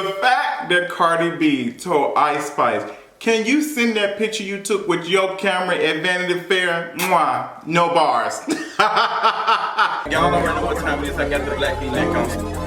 The fact that Cardi B told Ice Spice, can you send that picture you took with your camera at Vanity Fair? Mwah, no bars. Y'all already know what time it is. I got the black V-neck on.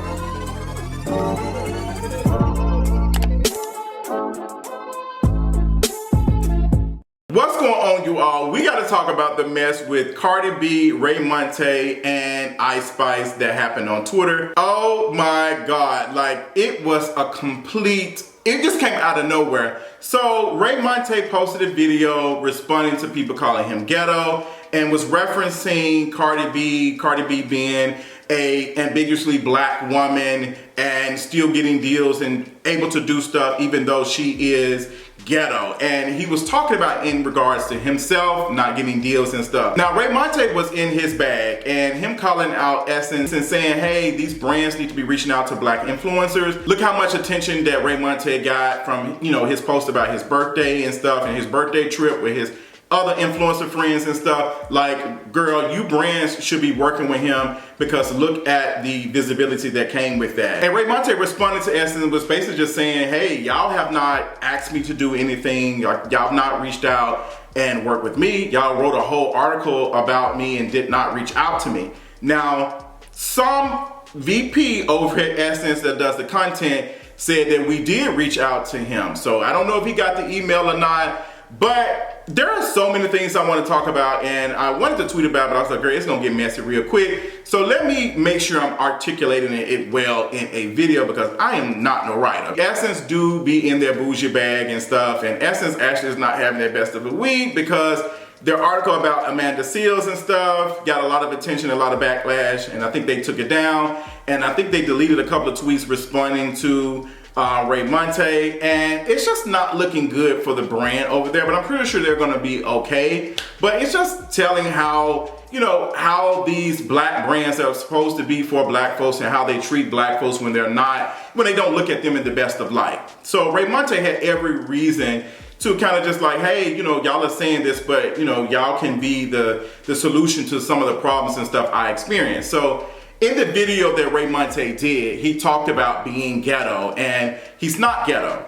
What's going on, you all? We got to talk about the mess with Cardi B, Raymonte, and Ice Spice that happened on Twitter. Oh my God, like it was a complete, it just came out of nowhere. So Raymonte posted a video responding to people calling him ghetto and was referencing Cardi B being a ambiguously black woman and still getting deals and able to do stuff even though she is ghetto. And he was talking about in regards to himself not getting deals and stuff. Now Raymonte was in his bag, and him calling out Essence and saying, hey, these brands need to be reaching out to black influencers. Look how much attention that Raymonte got from, you know, his post about his birthday and stuff and his birthday trip with his other influencer friends and stuff. Like, girl, you brands should be working with him because look at the visibility that came with that. And Raymonte responded to Essence and was basically just saying, hey, y'all have not asked me to do anything. Y'all have not reached out and worked with me. Y'all wrote a whole article about me and did not reach out to me. Now, some VP over at Essence that does the content said that we did reach out to him. So I don't know if he got the email or not, but there are so many things I want to talk about, and I wanted to tweet about it, but I was like, girl, it's gonna get messy real quick. So let me make sure I'm articulating it well in a video because I am not no writer. Essence do be in their bougie bag and stuff, and Essence actually is not having their best of a week because their article about Amanda Seales and stuff got a lot of attention, a lot of backlash, and I think they took it down, and I think they deleted a couple of tweets responding to Raymonte, and it's just not looking good for the brand over there, but I'm pretty sure they're gonna be okay. But it's just telling how, you know, how these black brands are supposed to be for black folks and how they treat black folks when they're not, when they don't look at them in the best of light. So Raymonte had every reason to kind of just like, hey, you know, y'all are saying this, but you know, y'all can be the solution to some of the problems and stuff I experienced. So in the video that Raymonte did, he talked about being ghetto, and he's not ghetto.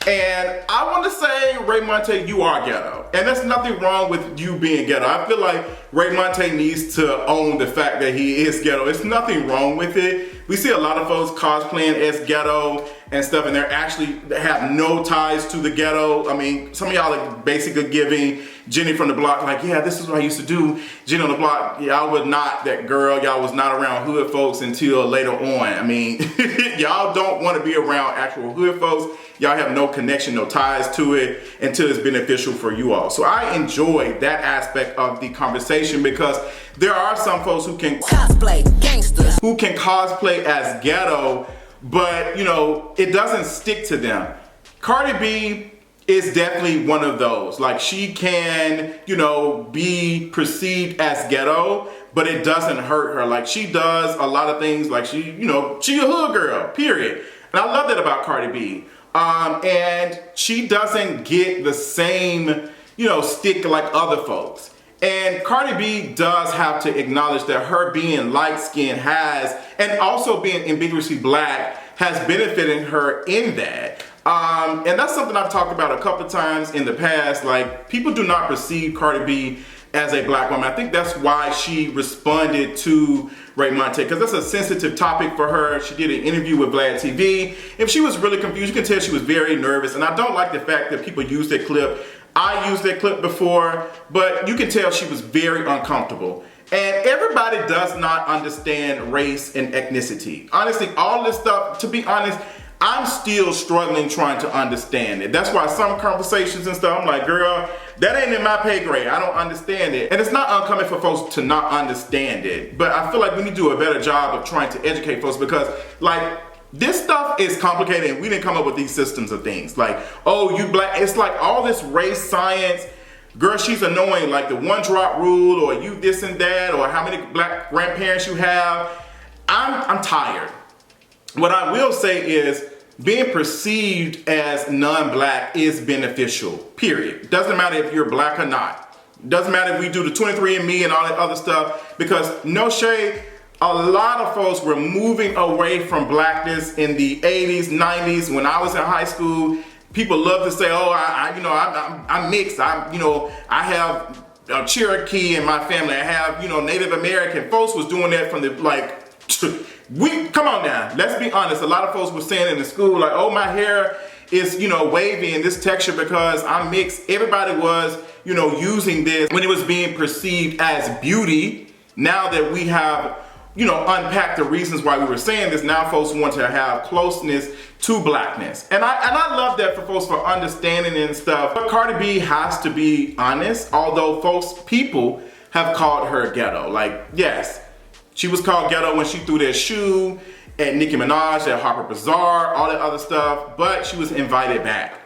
And I want to say, Raymonte, you are ghetto. And there's nothing wrong with you being ghetto. I feel like Raymonte needs to own the fact that he is ghetto. There's nothing wrong with it. We see a lot of folks cosplaying as ghetto and stuff, and they're actually have no ties to the ghetto. I mean, some of y'all are basically giving Jenny from the block, like, yeah, this is what I used to do. Jenny on the block, y'all was not that girl. Y'all was not around hood folks until later on. I mean, y'all don't want to be around actual hood folks. Y'all have no connection, no ties to it until it's beneficial for you all. So I enjoyed that aspect of the conversation because there are some folks who can cosplay gangsters, who can cosplay as ghetto, but you know, it doesn't stick to them. Cardi B is definitely one of those. Like, she can, you know, be perceived as ghetto, but it doesn't hurt her. Like, she does a lot of things, like she, you know, she a hood girl, period. And I love that about Cardi B. And she doesn't get the same, you know, stick like other folks. And Cardi B does have to acknowledge that her being light-skinned has, and also being ambiguously black, has benefited her in that. And that's something I've talked about a couple times in the past. Like, people do not perceive Cardi B as a black woman. I think that's why she responded to Raymonte, because that's a sensitive topic for her. She did an interview with Vlad TV. If she was really confused, you can tell she was very nervous. And I don't like the fact that people use that clip. I used that clip before, but you can tell she was very uncomfortable. And everybody does not understand race and ethnicity. Honestly, all this stuff, to be honest, I'm still struggling trying to understand it. That's why some conversations and stuff, I'm like, girl, that ain't in my pay grade. I don't understand it. And it's not uncommon for folks to not understand it. But I feel like we need to do a better job of trying to educate folks because, like, this stuff is complicated and we didn't come up with these systems of things. Like, oh, you black, it's like all this race science. Girl, she's annoying, like the one drop rule, or you this and that, or how many black grandparents you have. I'm tired. What I will say is being perceived as non-black is beneficial, period. Doesn't matter if you're black or not. Doesn't matter if we do the 23andMe and all that other stuff, because no shade, a lot of folks were moving away from blackness in the 80s, 90s. When I was in high school, people love to say, "Oh, I'm mixed. I have a Cherokee in my family. I have, Native American." Folks was doing that from the come on now. Let's be honest. A lot of folks were saying in the school like, "Oh, my hair is, wavy in this texture because I'm mixed." Everybody was, using this when it was being perceived as beauty. Now that we have, unpacked the reasons why we were saying this, now folks want to have closeness to blackness. And I love that for folks for understanding and stuff. But Cardi B has to be honest, although people have called her ghetto. Like, yes, she was called ghetto when she threw that shoe at Nicki Minaj, at Harper Bazaar, all that other stuff, but she was invited back.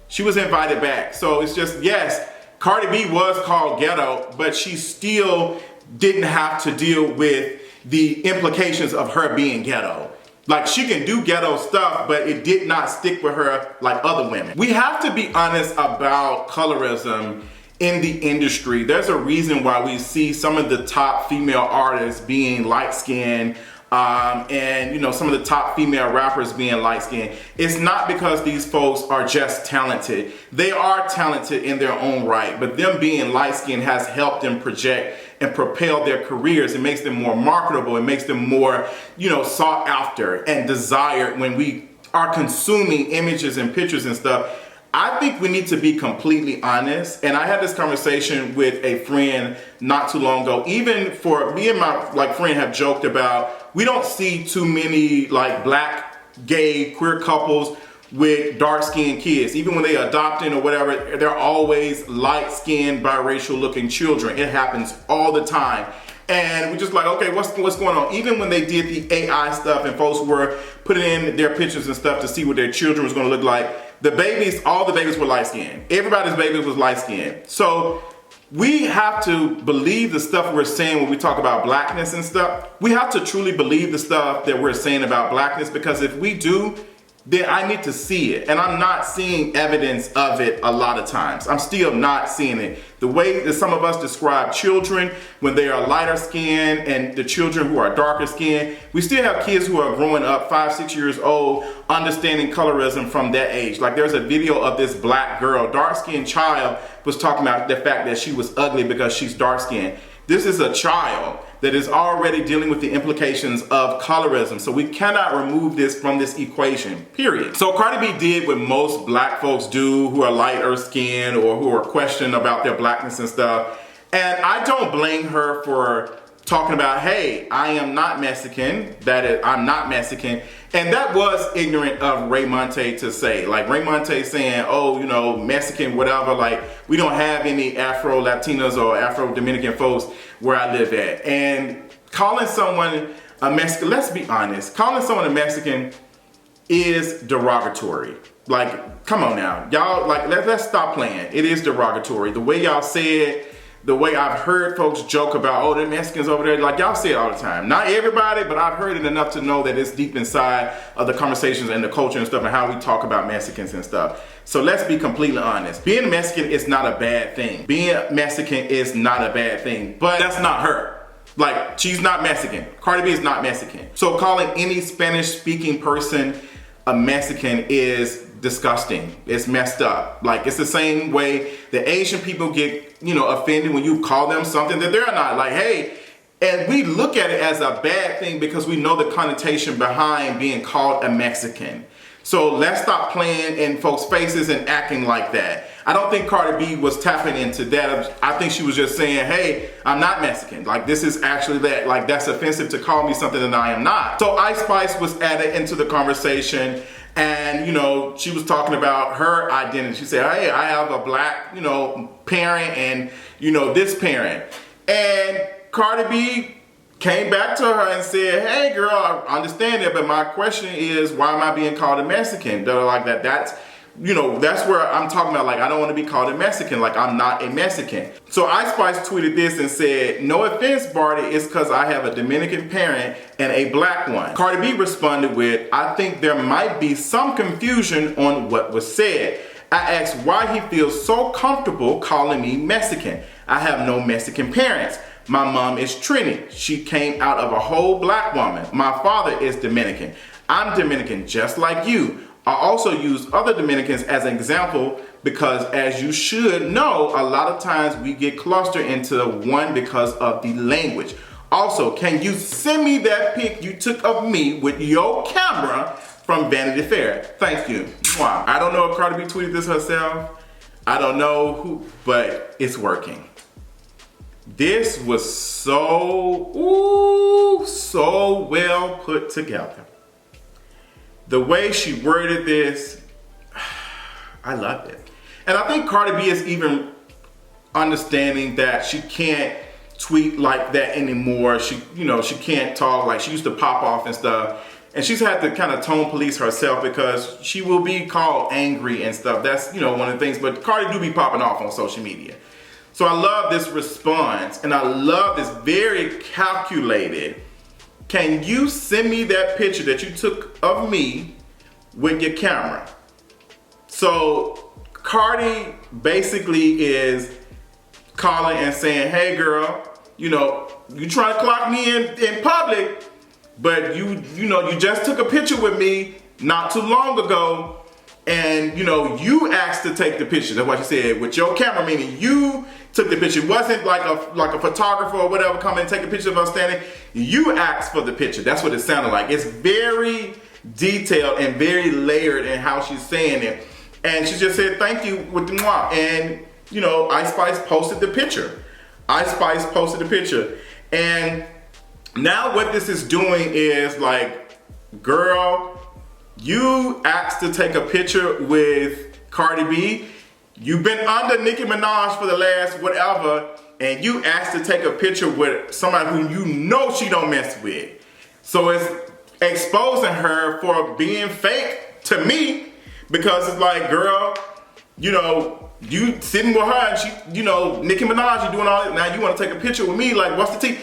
She was invited back. So it's just, yes, Cardi B was called ghetto, but she still didn't have to deal with the implications of her being ghetto. Like, she can do ghetto stuff, but it did not stick with her like other women. We have to be honest about colorism in the industry. There's a reason why we see some of the top female artists being light-skinned, and some of the top female rappers being light-skinned. It's not because these folks are just talented. They are talented in their own right, but them being light-skinned has helped them project and propel their careers. It makes them more marketable. It makes them more, sought after and desired when we are consuming images and pictures and stuff. I think we need to be completely honest. And I had this conversation with a friend not too long ago. Even for me and my friend have joked about, we don't see too many black, gay, queer couples with dark-skinned kids. Even when they adopting or whatever, they're always light-skinned, biracial-looking children. It happens all the time. And we're just like, okay, what's going on? Even when they did the AI stuff and folks were putting in their pictures and stuff to see what their children was going to look like, all the babies were light-skinned. Everybody's baby was light-skinned. So we have to believe the stuff we're saying when we talk about blackness and stuff. We have to truly believe the stuff that we're saying about blackness, because if we do, then I need to see it. And I'm not seeing evidence of it a lot of times. I'm still not seeing it. The way that some of us describe children when they are lighter skinned and the children who are darker skinned, we still have kids who are growing up 5, 6 years old, understanding colorism from that age. Like, there's a video of this black girl, dark skinned child, was talking about the fact that she was ugly because she's dark skinned. This is a child that is already dealing with the implications of colorism. So we cannot remove this from this equation, period. So Cardi B did what most black folks do who are lighter skinned or who are questioning about their blackness and stuff. And I don't blame her for talking about, hey, I am not Mexican, I'm not Mexican. And that was ignorant of Raymonte to say. Like, Raymonte saying, oh, Mexican, whatever, like, we don't have any Afro-Latinos or Afro-Dominican folks where I live at. And calling someone a Mexican, let's be honest, calling someone a Mexican is derogatory. Like, come on now. Y'all, let's stop playing. It is derogatory. The way y'all say it, the way I've heard folks joke about, oh, the Mexicans over there, like, y'all say it all the time. Not everybody, but I've heard it enough to know that it's deep inside of the conversations and the culture and stuff and how we talk about Mexicans and stuff. So let's be completely honest. Being Mexican is not a bad thing. Being Mexican is not a bad thing, but that's not her. Like, she's not Mexican. Cardi B is not Mexican. So calling any Spanish-speaking person a Mexican is disgusting. It's messed up. Like, it's the same way that Asian people get, offended when you call them something that they're not. Like, hey, and we look at it as a bad thing because we know the connotation behind being called a Mexican. So let's stop playing in folks' faces and acting like that. I don't think Cardi B was tapping into that. I think she was just saying, hey, I'm not Mexican. Like, this is actually that. Like, that's offensive to call me something that I am not. So Ice Spice was added into the conversation. And, she was talking about her identity. She said, hey, I have a black, parent and, this parent. And Cardi B came back to her and said, hey, girl, I understand that, but my question is, why am I being called a Mexican? Like that. That's where I'm talking about, like, I don't want to be called a Mexican. Like, I'm not a Mexican. So Ice Spice tweeted this and said, no offense, Barty, it's because I have a Dominican parent and a black one. Cardi B responded with, I think there might be some confusion on what was said. I asked why he feels so comfortable calling me Mexican. I have no Mexican parents. My mom is Trini. She came out of a whole black woman. My father is Dominican. I'm Dominican just like you. I also use other Dominicans as an example because, as you should know, a lot of times we get clustered into one because of the language. Also, can you send me that pic you took of me with your camera from Vanity Fair? Thank you. Mwah. I don't know if Cardi B tweeted this herself. I don't know who, but it's working. This was so well put together. The way she worded this, I loved it. And I think Cardi B is even understanding that she can't tweet like that anymore. She can't talk like she used to pop off and stuff. And she's had to kind of tone police herself because she will be called angry and stuff. That's, one of the things. But Cardi do be popping off on social media. So I love this response, and I love this very calculated. Can you send me that picture that you took of me with your camera? So Cardi basically is calling and saying, hey girl, you trying to clock me in public, but you just took a picture with me not too long ago, and you asked to take the picture. That's what she said, with your camera, meaning you took the picture. It wasn't like a photographer or whatever come and take a picture of us standing. You asked for the picture. That's what it sounded like. It's very detailed and very layered in how she's saying it. And she just said, thank you with the moi. And Ice Spice posted the picture. Ice Spice posted the picture. And now what this is doing is like, girl, you asked to take a picture with Cardi B. You've been under Nicki Minaj for the last whatever, and you asked to take a picture with somebody who she don't mess with. So it's exposing her for being fake to me, because it's like, girl, you sitting with her and she, Nicki Minaj, you doing all that. Now you want to take a picture with me? Like, what's the tea?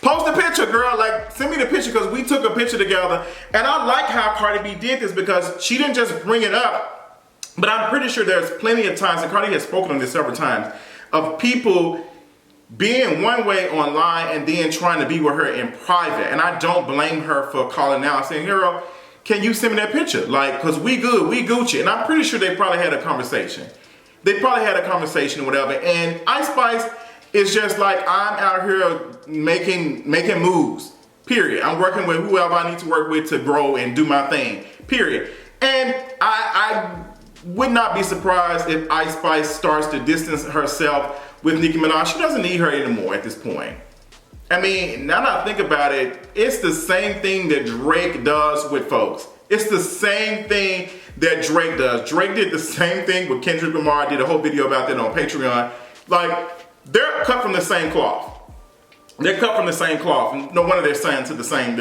Post a picture, girl. Like, send me the picture, because we took a picture together. And I like how Cardi B did this, because she didn't just bring it up, but I'm pretty sure there's plenty of times, and Cardi has spoken on this several times, of people being one way online and then trying to be with her in private. And I don't blame her for calling out and saying, girl, can you send me that picture? Like, because we good, we Gucci. And I'm pretty sure they probably had a conversation. They probably had a conversation or whatever. And Ice Spice is just like, I'm out here making moves, period. I'm working with whoever I need to work with to grow and do my thing, period. And I would not be surprised if Ice Spice starts to distance herself with Nicki Minaj. She doesn't need her anymore at this point. I mean, now that I think about it, it's the same thing that Drake does with folks. It's the same thing that Drake does. Drake did the same thing with Kendrick Lamar. I did a whole video about that on Patreon. Like, they're cut from the same cloth. They're cut from the same cloth. No wonder they're signed to the same,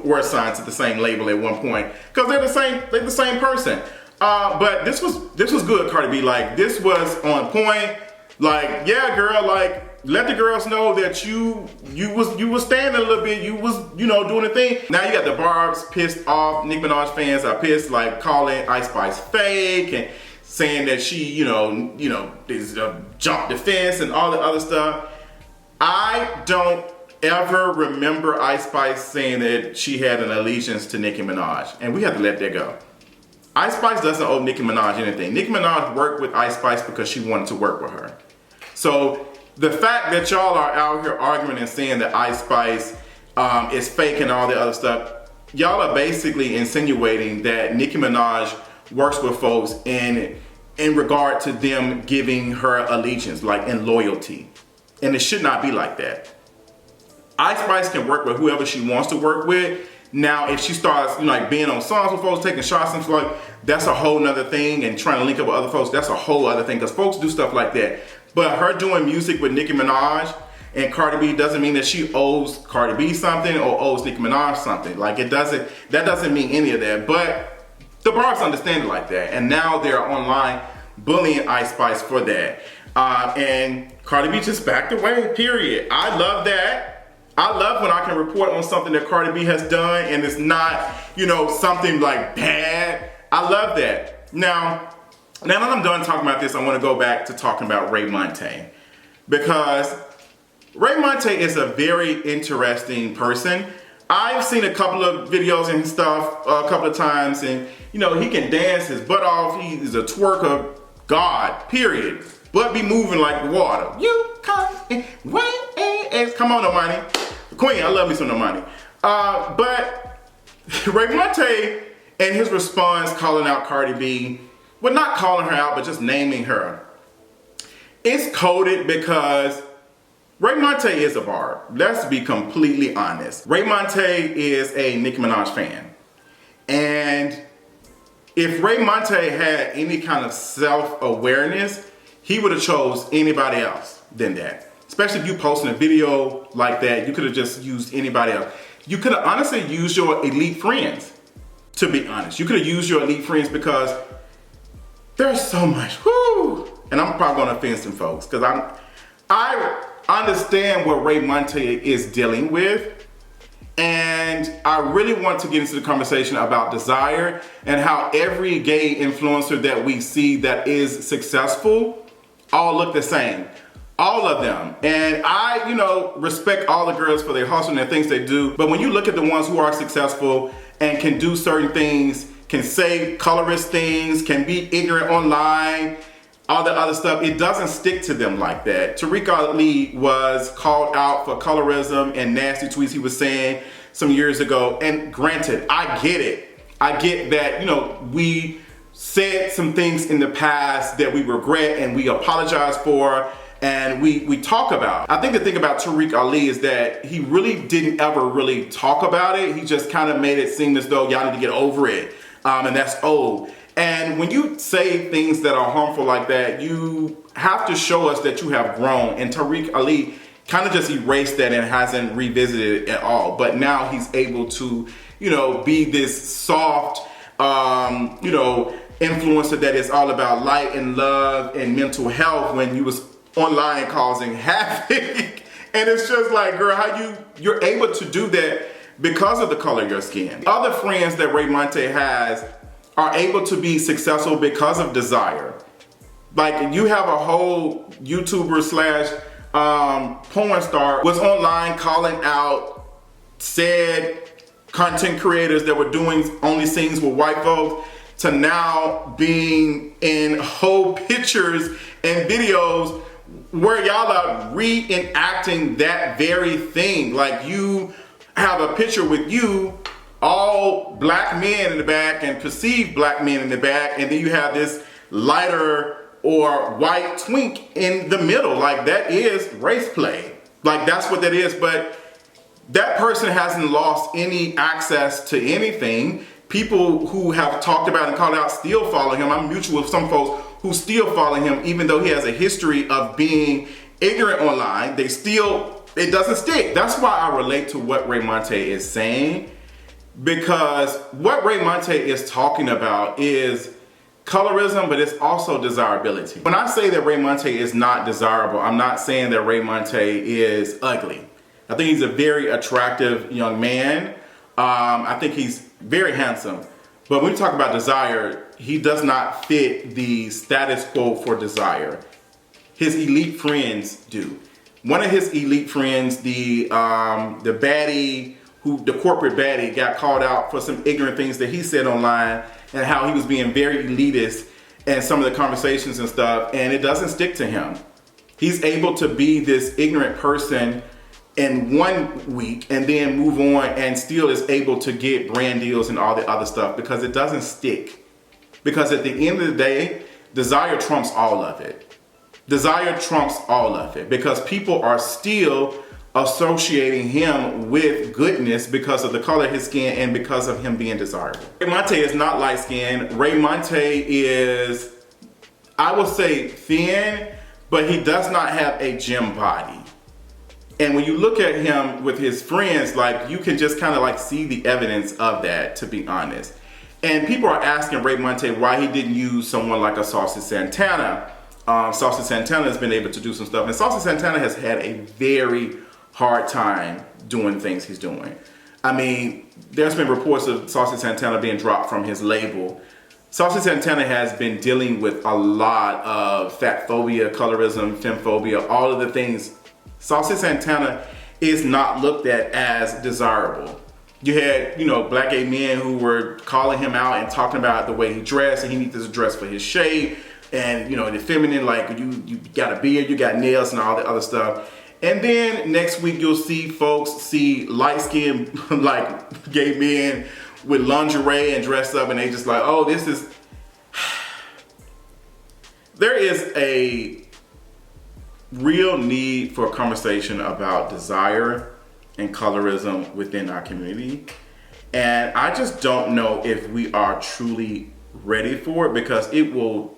were signed to the same label at one point, because they're the same person. But this was good, Cardi B. Like, this was on point. Like, yeah, girl, like, let the girls know that you was standing a little bit, you was, doing a thing. Now you got the Barbs pissed off. Nicki Minaj fans are pissed, like calling Ice Spice fake and saying that she, is jump the fence and all the other stuff. I don't ever remember Ice Spice saying that she had an allegiance to Nicki Minaj, and we have to let that go. Ice Spice doesn't owe Nicki Minaj anything. Nicki Minaj worked with Ice Spice because she wanted to work with her. So the fact that y'all are out here arguing and saying that Ice Spice is fake and all the other stuff, y'all are basically insinuating that Nicki Minaj works with folks in regard to them giving her allegiance, like in loyalty. And it should not be like that. Ice Spice can work with whoever she wants to work with. Now, if she starts being on songs with folks, taking shots and stuff, that's a whole nother thing, and trying to link up with other folks, that's a whole other thing, because folks do stuff like that. But her doing music with Nicki Minaj and Cardi B doesn't mean that she owes Cardi B something or owes Nicki Minaj something. Like, that doesn't mean any of that. But the Barbs understand it like that, and now they're online bullying Ice Spice for that. And Cardi B just backed away, period. I love that. I love when I can report on something that Cardi B has done and it's not, something like bad. I love that. Now that I'm done talking about this, I want to go back to talking about Raymonte, because Raymonte is a very interesting person. I've seen a couple of videos and stuff a couple of times, and you know, he can dance his butt off. He is a twerker, God, period. But be moving like the water. You come and wait. Come on, Domani. Queen, I love me some Domani. But Raymonte and his response calling out Cardi B, well, not calling her out, but just naming her. It's coded because Raymonte is a barb. Let's be completely honest. Raymonte is a Nicki Minaj fan. And if Raymonte had any kind of self-awareness, he would have chose anybody else than that. Especially if you posting a video like that, you could have just used anybody else. You could have honestly used your elite friends, to be honest. You could have used your elite friends because there's so much, whoo! And I'm probably gonna offend some folks because I understand what Raymonte is dealing with, and I really want to get into the conversation about desire and how every gay influencer that we see that is successful all look the same. All of them. And I, you know, respect all the girls for their hustle and the things they do, but when you look at the ones who are successful and can do certain things, can say colorist things, can be ignorant online, all that other stuff, it doesn't stick to them like that. Tariq Ali was called out for colorism and nasty tweets he was saying some years ago. And granted, I get it. I get that, you know, we said some things in the past that we regret and we apologize for and we talk about. I think the thing about Tariq Ali is that he really didn't ever really talk about it. He just kind of made it seem as though y'all need to get over it. And that's old. And when you say things that are harmful like that, you have to show us that you have grown. And Tariq Ali kind of just erased that and hasn't revisited it at all. But now he's able to, you know, be this soft, you know, influencer that is all about light and love and mental health when you was online causing havoc. And it's just like, girl, how you're able to do that because of the color of your skin. Other friends that Raymonte has are able to be successful because of desire. Like, you have a whole YouTuber slash porn star was online calling out said content creators that were doing only scenes with white folks to now being in whole pictures and videos where y'all are reenacting that very thing. Like, you have a picture with you, all black men in the back and perceived black men in the back, and then you have this lighter or white twink in the middle. Like, that is race play. Like, that's what that is. But that person hasn't lost any access to anything. People who have talked about and called out still follow him. I'm mutual with some folks who still follow him, even though he has a history of being ignorant online. They still, it doesn't stick. That's why I relate to what Raymonte is saying, because what Raymonte is talking about is colorism, but it's also desirability. When I say that Raymonte is not desirable, I'm not saying that Raymonte is ugly. I think he's a very attractive young man. I think he's very handsome. But when we talk about desire, he does not fit the status quo for desire. His elite friends do. One of his elite friends, the baddie, the corporate baddie, got called out for some ignorant things that he said online and how he was being very elitist and some of the conversations and stuff, and it doesn't stick to him. He's able to be this ignorant person in 1 week and then move on and still is able to get brand deals and all the other stuff because it doesn't stick. Because at the end of the day, desire trumps all of it. Desire trumps all of it because people are still associating him with goodness because of the color of his skin and because of him being desirable. Raymonte is not light skinned. Raymonte is, I would say, thin, but he does not have a gym body. And when you look at him with his friends, like, you can just kind of like see the evidence of that, to be honest. And people are asking Raymonte why he didn't use someone like a Saucy Santana. Saucy Santana has been able to do some stuff, and Saucy Santana has had a very hard time doing things he's doing. I mean, there's been reports of Saucy Santana being dropped from his label. Saucy Santana has been dealing with a lot of fat phobia, colorism, femphobia, all of the things Saucy Santana is not looked at as desirable. You had, black gay men who were calling him out and talking about the way he dressed, and he needs to dress for his shape, and the feminine, like you got a beard, you got nails, and all that other stuff. And then next week you'll see folks see light-skinned like gay men with lingerie and dressed up, and they just like, oh, this is. There is a real need for a conversation about desire and colorism within our community. And I just don't know if we are truly ready for it, because it will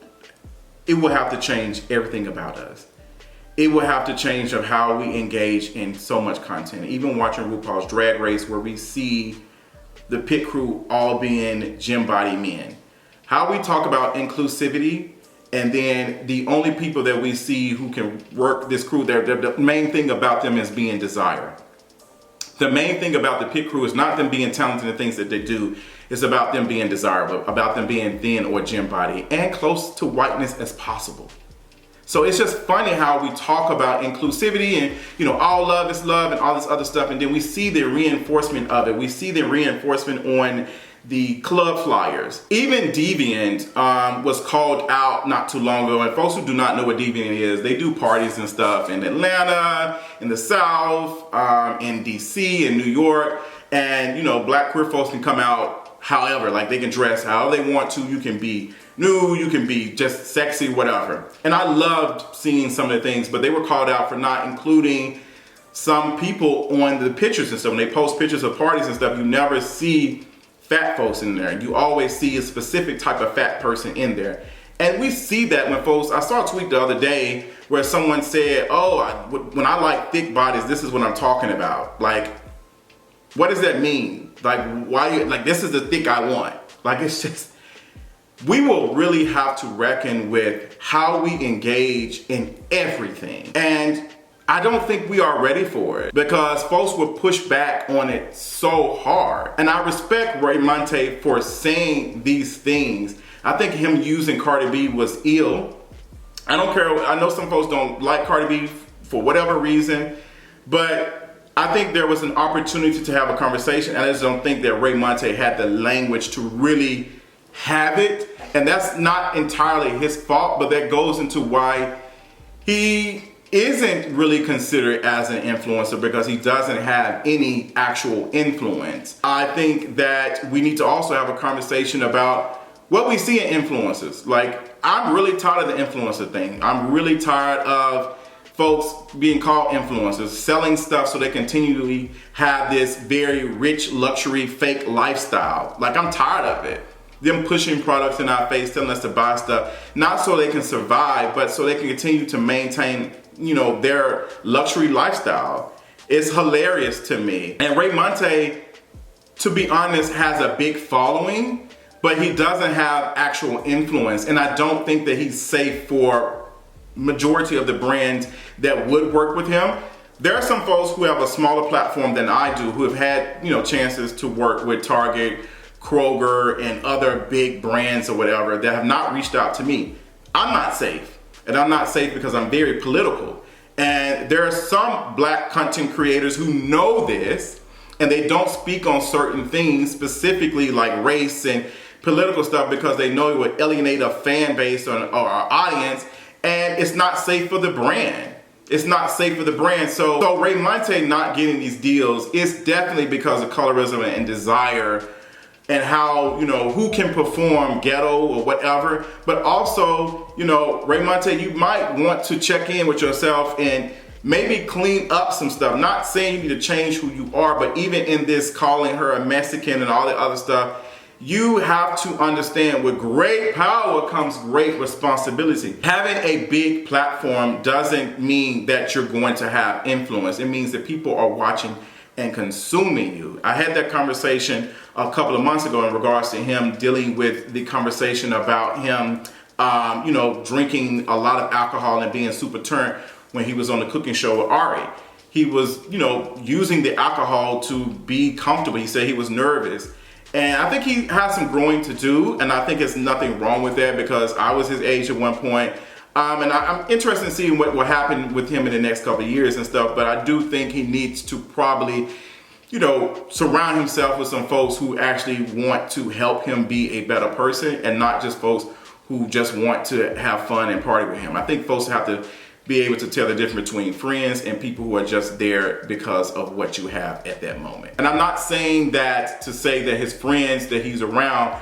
have to change everything about us. It will have to change of how we engage in so much content. Even watching RuPaul's Drag Race, where we see the pit crew all being gym body men. How we talk about inclusivity, and then the only people that we see who can work this crew, the main thing about them is being desire. The main thing about the pit crew is not them being talented in the things that they do. It's about them being desirable, about them being thin or gym body and close to whiteness as possible. So it's just funny how we talk about inclusivity and, all love is love and all this other stuff. And then we see the reinforcement of it. We see the reinforcement on the club flyers. Even Deviant was called out not too long ago. And folks who do not know what Deviant is, they do parties and stuff in Atlanta, in the South, in DC, in New York. And, black queer folks can come out however, like they can dress however they want to. You can be nude, you can be just sexy, whatever. And I loved seeing some of the things, but they were called out for not including some people on the pictures and stuff. When they post pictures of parties and stuff, you never see fat folks in there. You always see a specific type of fat person in there. And we see that when folks, I saw a tweet the other day where someone said, when I like thick bodies, this is what I'm talking about. Like, what does that mean? Like, why, like, this is the thick I want. Like, it's just, we will really have to reckon with how we engage in everything. And I don't think we are ready for it, because folks will push back on it so hard. And I respect Raymonte for saying these things. I think him using Cardi B was ill. I don't care. I know some folks don't like Cardi B for whatever reason, but I think there was an opportunity to have a conversation. And I just don't think that Raymonte had the language to really have it. And that's not entirely his fault, but that goes into why he isn't really considered as an influencer, because he doesn't have any actual influence. I think that we need to also have a conversation about what we see in influencers. Like, I'm really tired of the influencer thing. I'm really tired of folks being called influencers, selling stuff so they continually have this very rich, luxury, fake lifestyle. Like, I'm tired of it. Them pushing products in our face, telling us to buy stuff, not so they can survive, but so they can continue to maintain, their luxury lifestyle. It's hilarious to me. And Raymonte, to be honest, has a big following, but he doesn't have actual influence. And I don't think that he's safe for majority of the brands that would work with him. There are some folks who have a smaller platform than I do, who have had, chances to work with Target, Kroger, and other big brands or whatever, that have not reached out to me. I'm not safe. And I'm not safe because I'm very political. And there are some black content creators who know this, and they don't speak on certain things, specifically like race and political stuff, because they know it would alienate a fan base or our audience, and it's not safe for the brand. It's not safe for the brand. So Raymonte not getting these deals is definitely because of colorism and desire, and how, who can perform ghetto or whatever. But also, Raymonte, you might want to check in with yourself and maybe clean up some stuff. Not saying you need to change who you are, but even in this calling her a Mexican and all that other stuff, you have to understand with great power comes great responsibility. Having a big platform doesn't mean that you're going to have influence. It means that people are watching and consuming you. I had that conversation a couple of months ago in regards to him dealing with the conversation about him, drinking a lot of alcohol and being super turned when he was on the cooking show with Ari. He was, using the alcohol to be comfortable. He said he was nervous. And I think he has some growing to do, and I think there's nothing wrong with that, because I was his age at one point. And I'm interested in seeing what will happen with him in the next couple of years and stuff, but I do think he needs to probably, you know, surround himself with some folks who actually want to help him be a better person and not just folks who just want to have fun and party with him. I think folks have to be able to tell the difference between friends and people who are just there because of what you have at that moment. And I'm not saying that to say that his friends that he's around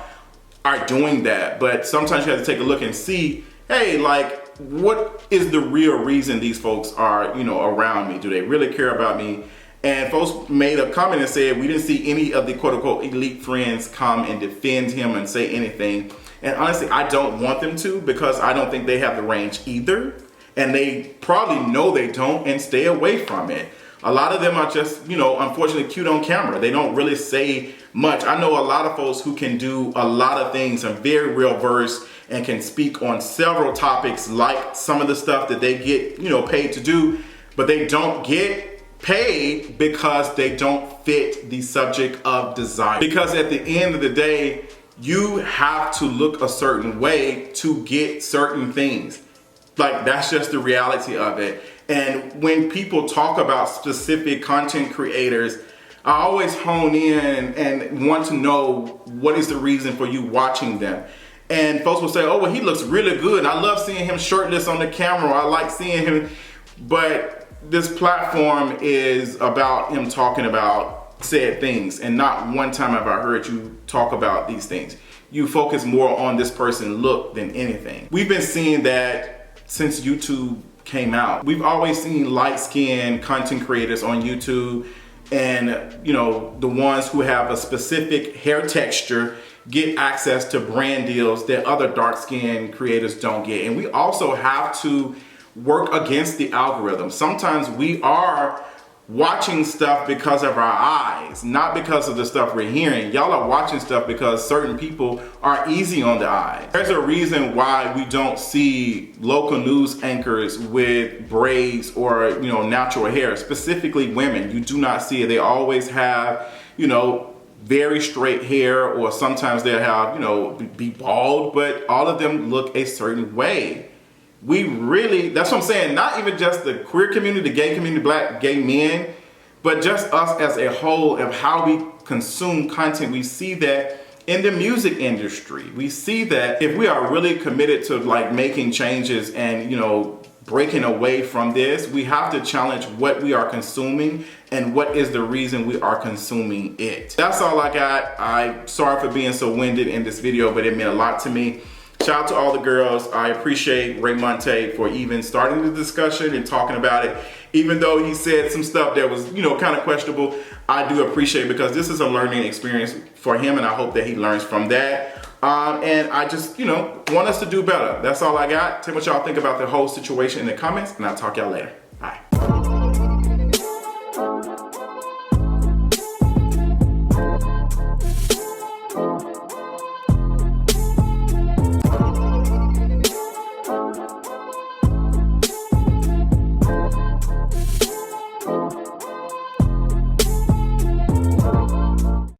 are doing that, but sometimes you have to take a look and see, hey, like, what is the real reason these folks are, you know, around me? Do they really care about me? And folks made a comment and said, we didn't see any of the quote unquote elite friends come and defend him and say anything. And honestly, I don't want them to, because I don't think they have the range either. And they probably know they don't and stay away from it. A lot of them are just, you know, unfortunately cute on camera. They don't really say much. I know a lot of folks who can do a lot of things and very real versed and can speak on several topics, like some of the stuff that they get, you know, paid to do, but they don't get paid because they don't fit the subject of desire. Because at the end of the day, you have to look a certain way to get certain things. Like, that's just the reality of it. And when people talk about specific content creators, I always hone in and want to know what is the reason for you watching them. And folks will say, oh, well, he looks really good. I love seeing him shirtless on the camera. I like seeing him. But this platform is about him talking about said things. And not one time have I heard you talk about these things. You focus more on this person's look than anything. We've been seeing that since YouTube came out. We've always seen light-skinned content creators on YouTube, and you know, the ones who have a specific hair texture get access to brand deals that other dark-skinned creators don't get. And we also have to work against the algorithm. Sometimes we are watching stuff because of our eyes, not because of the stuff we're hearing. Y'all are watching stuff because certain people are easy on the eye. There's a reason why we don't see local news anchors with braids or, you know, natural hair, specifically women. You do not see it. They always have, you know, very straight hair, or sometimes they'll have, you know, be bald, but all of them look a certain way. We really, that's what I'm saying, not even just the queer community, the gay community, black, gay men, but just us as a whole of how we consume content. We see that in the music industry. We see that if we are really committed to like making changes and, you know, breaking away from this, we have to challenge what we are consuming and what is the reason we are consuming it. That's all I got. I'm sorry for being so winded in this video, but it meant a lot to me. Shout out to all the girls. I appreciate Raymonte for even starting the discussion and talking about it. Even though he said some stuff that was, you know, kind of questionable, I do appreciate it because this is a learning experience for him, and I hope that he learns from that. And I just, you know, want us to do better. That's all I got. Tell me what y'all think about the whole situation in the comments, and I'll talk y'all later.